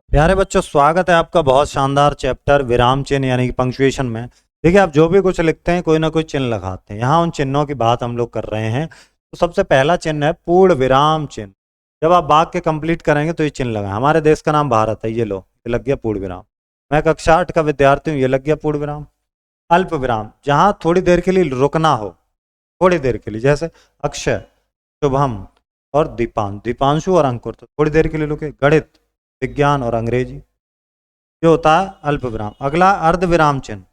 प्यारे बच्चों, स्वागत है आपका बहुत शानदार चैप्टर विराम चिन्ह यानी कि पंक्चुएशन में। देखिए, आप जो भी कुछ लिखते हैं कोई ना कोई चिन्ह लगाते हैं। यहाँ उन चिन्हों की बात हम लोग कर रहे हैं। तो सबसे पहला चिन्ह है पूर्ण विराम चिन्ह। जब आप वाक्य कंप्लीट करेंगे तो ये चिन्ह लगाएं। हमारे देश का नाम भारत है, ये लो, ये लग गया पूर्ण विराम। मैं कक्षा 8 का विद्यार्थी हूँ, ये लग गया पूर्ण विराम। अल्प विराम, जहाँ थोड़ी देर के लिए रुकना हो, थोड़ी देर के लिए, जैसे अक्षय, शुभम और दीपांशु और अंकुर, तो थोड़ी देर के लिए रुके। गणित, विज्ञान और अंग्रेजी, ये होता है अल्प विराम। अगला अर्ध विराम चिन्ह,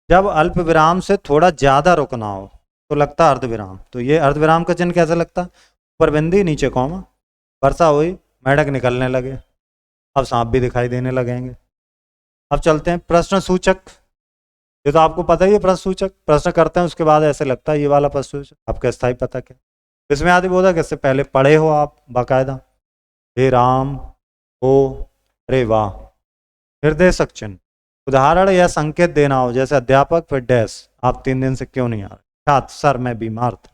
जब अल्प विराम से थोड़ा ज्यादा रुकना हो तो लगता है अर्ध विराम। तो ये अर्ध विराम का चिन्ह कैसे लगता है? ऊपर बिंदी, नीचे कॉमा। वर्षा हुई, मेढक निकलने लगे, अब सांप भी दिखाई देने लगेंगे। अब चलते हैं प्रश्न सूचक। ये तो आपको पता ही है, प्रश्न सूचक प्रश्न करते हैं उसके बाद ऐसे लगता है ये वाला प्रश्न सूचक। आपका स्थायी पता क्या? इसमें आदि बोधा इससे पहले पढ़े हो आप बाकायदा। हे राम, हो, अरे वाह। निर्देशक चिन्ह, उदाहरण या संकेत देना हो, जैसे अध्यापक फिर डैश, आप 3 दिन से क्यों नहीं आ रहे? छात्र, सर मैं बीमार था।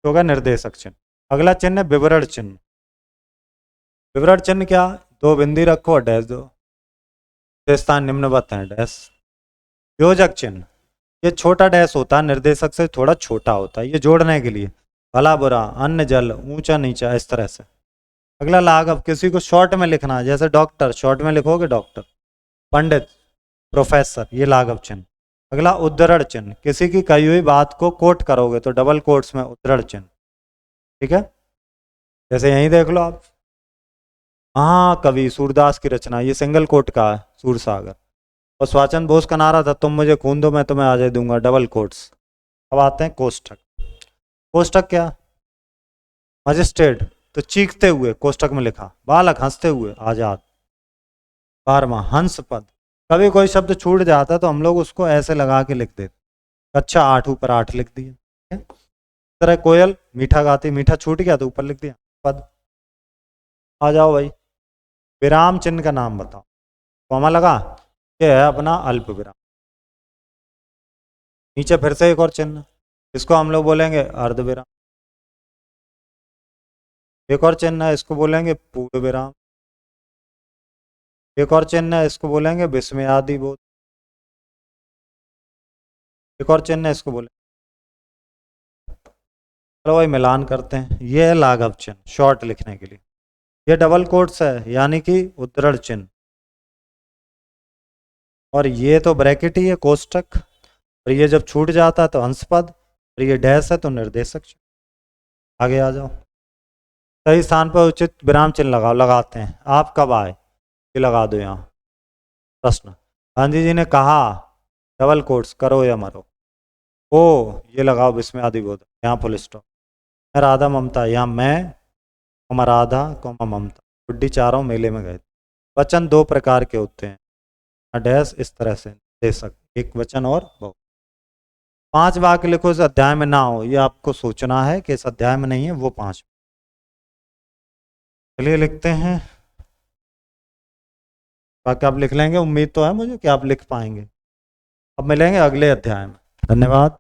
तो होगा निर्देशक चिन्ह। अगला चिन्ह है विवरण चिन्ह। विवरण चिन्ह क्या? 2 बिंदी रखो और डैश दो। स्थान निम्नवत है, डैश। योजक चिन्ह, ये छोटा डैश होता है, निर्देशक से थोड़ा छोटा होता है, ये जोड़ने के लिए। भला बुरा, अन्न जल, ऊंचा नीचा, इस तरह से। अगला लाघव, किसी को शॉर्ट में लिखना है, जैसे डॉक्टर, शॉर्ट में लिखोगे डॉक्टर। पंडित, प्रोफेसर, ये लाघव चिन्ह। अगला उद्धरण चिन्ह, किसी की कही हुई बात को कोट करोगे तो डबल कोट्स में उद्धरण चिन्ह। ठीक है, जैसे यहीं देख लो आप, हाँ कवि सूरदास की रचना, ये सिंगल कोट का है, सूरसागर। और स्वाचंद बोस का नारा था, तुम मुझे खून दो मैं तुम्हें आजादी दूंगा, डबल कोट्स। अब आते हैं कोष्ठक। कोष्ठक क्या? मजिस्ट्रेट, तो चीखते हुए कोष्ठक में लिखा, बालक हंसते हुए आजाद। 12वां हंस पद, कभी कोई शब्द छूट जाता है तो हम लोग उसको ऐसे लगा के लिख देते। कक्षा 8 ऊपर 8 लिख दिया। इस तरह कोयल मीठा गाती, मीठा छूट गया तो ऊपर लिख दिया पद। आ जाओ भाई, विराम चिन्ह का नाम बताओ। कॉमा लगा, ये है अपना अल्प विराम। नीचे फिर से एक और चिन्ह, इसको हम लोग बोलेंगे अर्ध विराम। एक और चिन्ह है, इसको बोलेंगे पूर्ण विराम। एक और चिन्ह है, इसको बोलेंगे विस्मयादि बोध। एक और चिन्ह है, इसको बोलेंगे, चलो भाई मिलान करते हैं। ये है लाघव चिन्ह, शॉर्ट लिखने के लिए। ये डबल कोट्स है यानी कि उद्धरण चिन्ह। और ये तो ब्रैकेट ही है, कोष्टक। और ये जब छूट जाता है तो अंशपद, और ये डैश है तो निर्देशक चिन्ह। आगे आ जाओ, सही स्थान पर उचित विराम चिन्ह लगाओ। लगाते हैं, आप कब आए, ये लगा दो यहाँ। प्रश्न, गांधी जी ने कहा, डबल कोट्स, करो या मरो। ओ, ये लगाओ विस्मय आदि बोध, यहाँ फुल स्टॉप। मैं राधा ममता, यहाँ मैं कॉमा राधा कॉमा ममता, गुड्डी चारों मेले में गए। वचन 2 प्रकार के होते हैं, डैश इस तरह से दे सकते, एक वचन और बहु। 5 वाक्य लिखो इस अध्याय में ना हो, ये आपको सोचना है कि इस अध्याय में नहीं है, वो 5। चलिए लिखते हैं, बाकी आप लिख लेंगे, उम्मीद तो है मुझे कि आप लिख पाएंगे। अब मिलेंगे अगले अध्याय में। धन्यवाद।